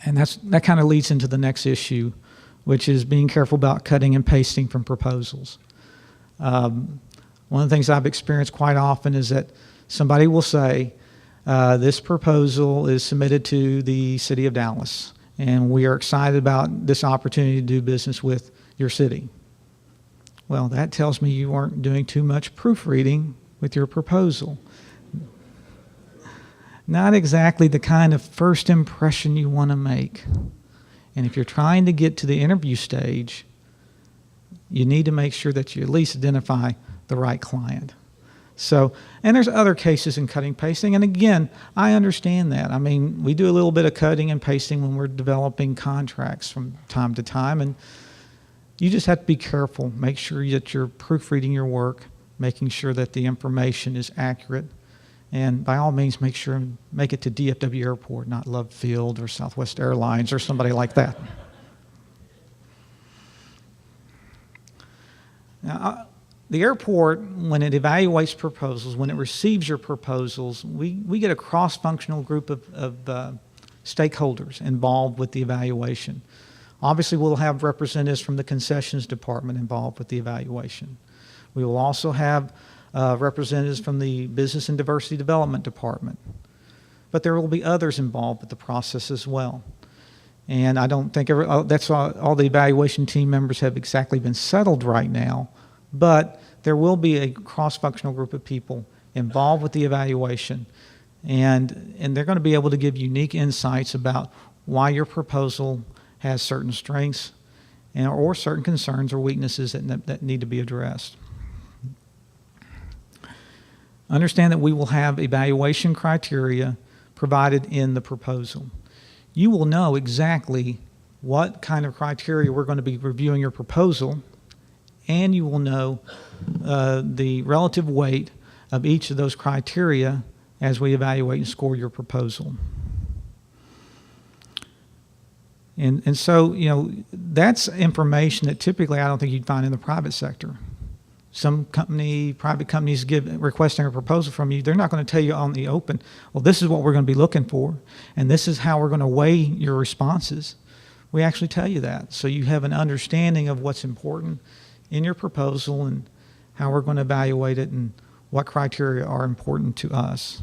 And that kind of leads into the next issue, which is being careful about cutting and pasting from proposals. One of the things I've experienced quite often is that somebody will say, this proposal is submitted to the city of Dallas, and we are excited about this opportunity to do business with your city. Well, that tells me you weren't doing too much proofreading with your proposal. Not exactly the kind of first impression you want to make. And if you're trying to get to the interview stage, you need to make sure that you at least identify the right client. So, and there's other cases in cutting pasting, and again, I understand that. I mean, we do a little bit of cutting and pasting when we're developing contracts from time to time, and you just have to be careful. Make sure that you're proofreading your work, making sure that the information is accurate, and by all means, make it to DFW Airport, not Love Field or Southwest Airlines or somebody like that. Now, the airport, when it evaluates proposals, when it receives your proposals, we get a cross-functional group of stakeholders involved with the evaluation. Obviously, we'll have representatives from the concessions department involved with the evaluation. We will also have representatives from the Business and Diversity Development Department. But there will be others involved with the process as well. And I don't think that's all the evaluation team members have exactly been settled right now, but there will be a cross-functional group of people involved with the evaluation, and they're going to be able to give unique insights about why your proposal has certain strengths or certain concerns or weaknesses that need to be addressed. Understand that we will have evaluation criteria provided in the proposal. You will know exactly what kind of criteria we're going to be reviewing your proposal, and you will know the relative weight of each of those criteria as we evaluate and score your proposal. And so, you know, that's information that typically I don't think you'd find in the private sector. Some private companies requesting a proposal from you, they're not going to tell you on the open, well, this is what we're going to be looking for, and this is how we're going to weigh your responses. We actually tell you that, so you have an understanding of what's important in your proposal and how we're going to evaluate it and what criteria are important to us.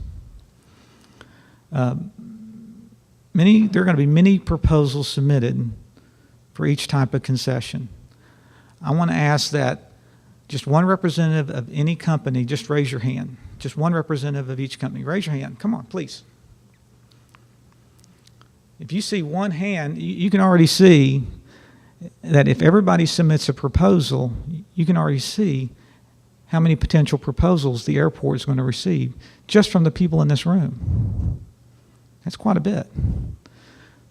There are going to be many proposals submitted for each type of concession. I want to ask that just one representative of any company, just raise your hand. Just one representative of each company. Raise your hand. Come on, please. If you see one hand, you can already see that if everybody submits a proposal, you can already see how many potential proposals the airport is going to receive just from the people in this room. That's quite a bit.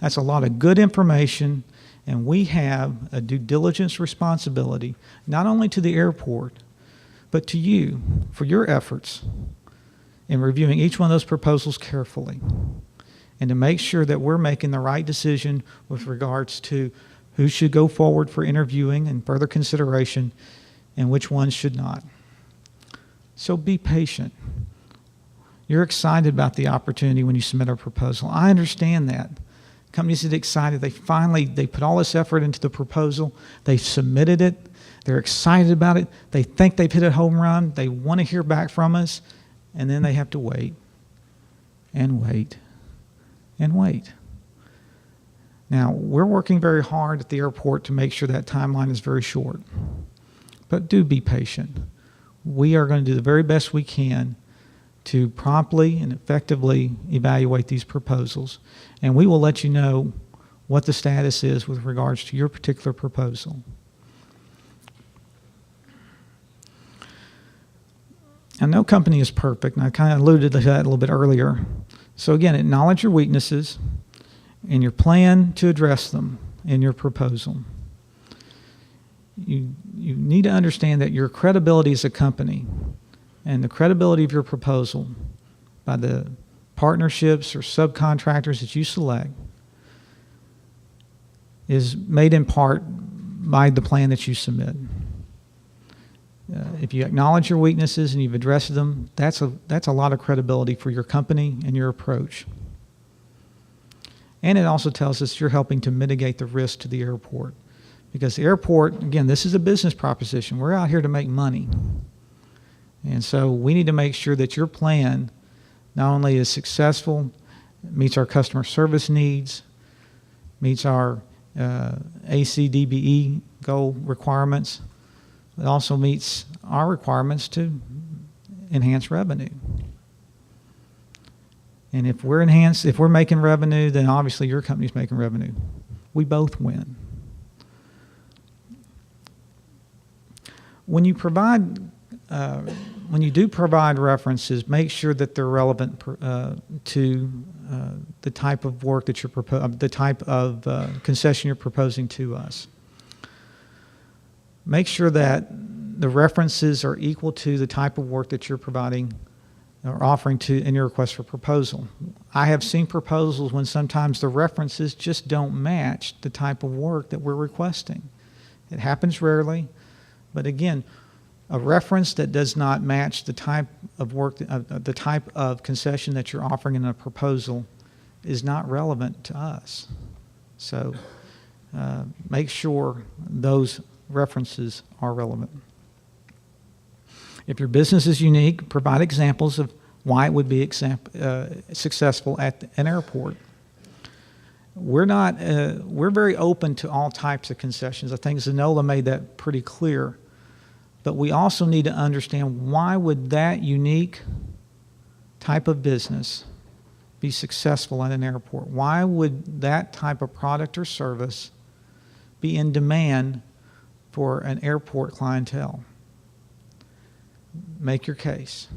That's a lot of good information, and we have a due diligence responsibility, not only to the airport, but to you for your efforts in reviewing each one of those proposals carefully, and to make sure that we're making the right decision with regards to who should go forward for interviewing and further consideration, and which ones should not. So be patient. You're excited about the opportunity when you submit a proposal. I understand that. Companies get excited. They put all this effort into the proposal. They've submitted it. They're excited about it. They think they've hit a home run. They want to hear back from us. And then they have to wait and wait and wait. Now, we're working very hard at the airport to make sure that timeline is very short. But do be patient. We are going to do the very best we can to promptly and effectively evaluate these proposals, and we will let you know what the status is with regards to your particular proposal. Now, no company is perfect, and I kind of alluded to that a little bit earlier. So again, acknowledge your weaknesses and your plan to address them in your proposal. You need to understand that your credibility as a company and the credibility of your proposal by the partnerships or subcontractors that you select is made in part by the plan that you submit. If you acknowledge your weaknesses and you've addressed them, that's a lot of credibility for your company and your approach. And it also tells us you're helping to mitigate the risk to the airport. Because the airport, again, this is a business proposition. We're out here to make money. And so we need to make sure that your plan not only is successful, meets our customer service needs, meets our ACDBE goal requirements, it also meets our requirements to enhance revenue. And if we're making revenue, then obviously your company's making revenue. We both win. When you do provide references, make sure that they're relevant to the type of work that the type of concession you're proposing to us. Make sure that the references are equal to the type of work that you're providing or offering to in your request for proposal. I have seen proposals when sometimes the references just don't match the type of work that we're requesting. It happens rarely, but again, a reference that does not match the type of work, the type of concession that you're offering in a proposal is not relevant to us. So make sure those references are relevant. If your business is unique, provide examples of why it would be successful at an airport. We're very open to all types of concessions. I think Zanola made that pretty clear. But we also need to understand, why would that unique type of business be successful at an airport? Why would that type of product or service be in demand for an airport clientele? Make your case.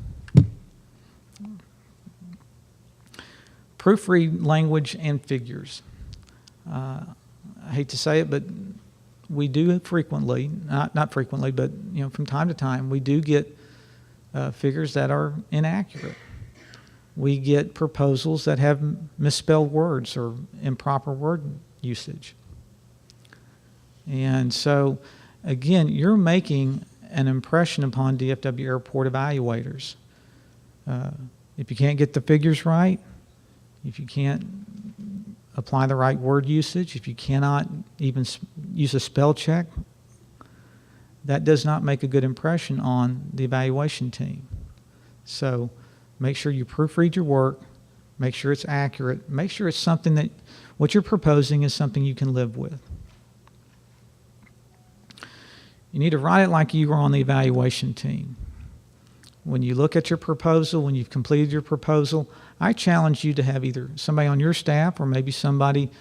Proofread language and figures. I hate to say it, but we do frequently, not frequently, but from time to time, we do get figures that are inaccurate. We get proposals that have misspelled words or improper word usage. And so, again, you're making an impression upon DFW Airport evaluators. If you can't get the figures right, if you can't apply the right word usage, if you cannot even use a spell check, that does not make a good impression on the evaluation team. So make sure you proofread your work, make sure it's accurate, make sure it's something that what you're proposing is something you can live with. You need to write it like you were on the evaluation team. When you look at your proposal, when you've completed your proposal, I challenge you to have either somebody on your staff or maybe somebody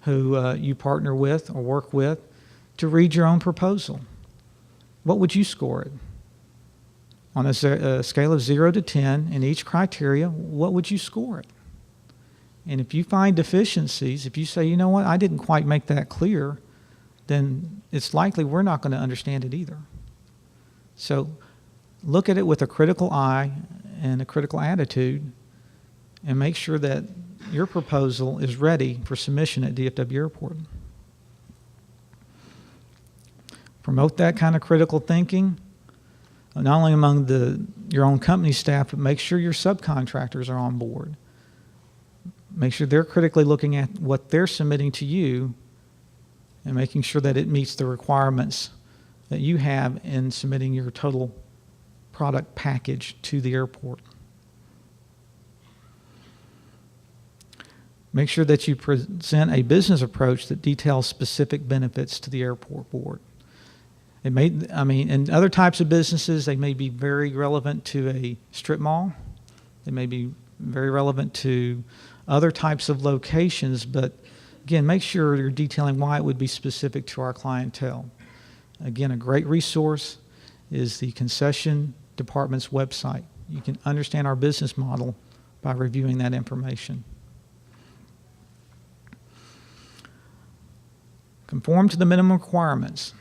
who you partner with or work with to read your own proposal. What would you score it? On a scale of 0 to 10 in each criteria, what would you score it? And if you find deficiencies, if you say, you know what, I didn't quite make that clear, then it's likely we're not going to understand it either. So look at it with a critical eye and a critical attitude, and make sure that your proposal is ready for submission at DFW Airport. Promote that kind of critical thinking, not only among your own company staff, but make sure your subcontractors are on board. Make sure they're critically looking at what they're submitting to you and making sure that it meets the requirements that you have in submitting your total product package to the airport. Make sure that you present a business approach that details specific benefits to the airport board. In other types of businesses, they may be very relevant to a strip mall. They may be very relevant to other types of locations, but again, make sure you're detailing why it would be specific to our clientele. Again, a great resource is the concession department's website. You can understand our business model by reviewing that information. Conform to the minimum requirements.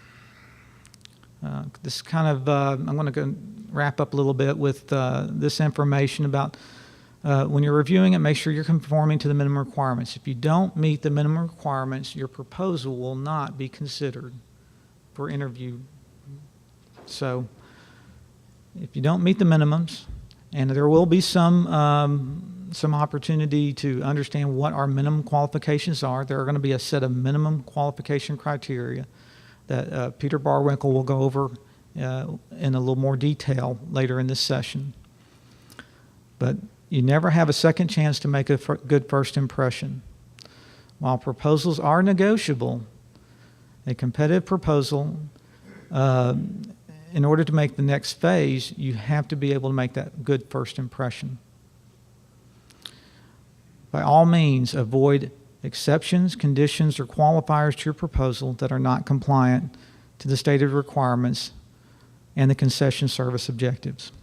This kind of, I'm going to wrap up a little bit with this information about when you're reviewing it, make sure you're conforming to the minimum requirements. If you don't meet the minimum requirements, your proposal will not be considered for interview. So if you don't meet the minimums, and there will be some some opportunity to understand what our minimum qualifications are. There are going to be a set of minimum qualification criteria that Peter Barwinkle will go over in a little more detail later in this session. But you never have a second chance to make a good first impression. While proposals are negotiable, a competitive proposal, in order to make the next phase, you have to be able to make that good first impression. By all means, avoid exceptions, conditions, or qualifiers to your proposal that are not compliant to the stated requirements and the concession service objectives.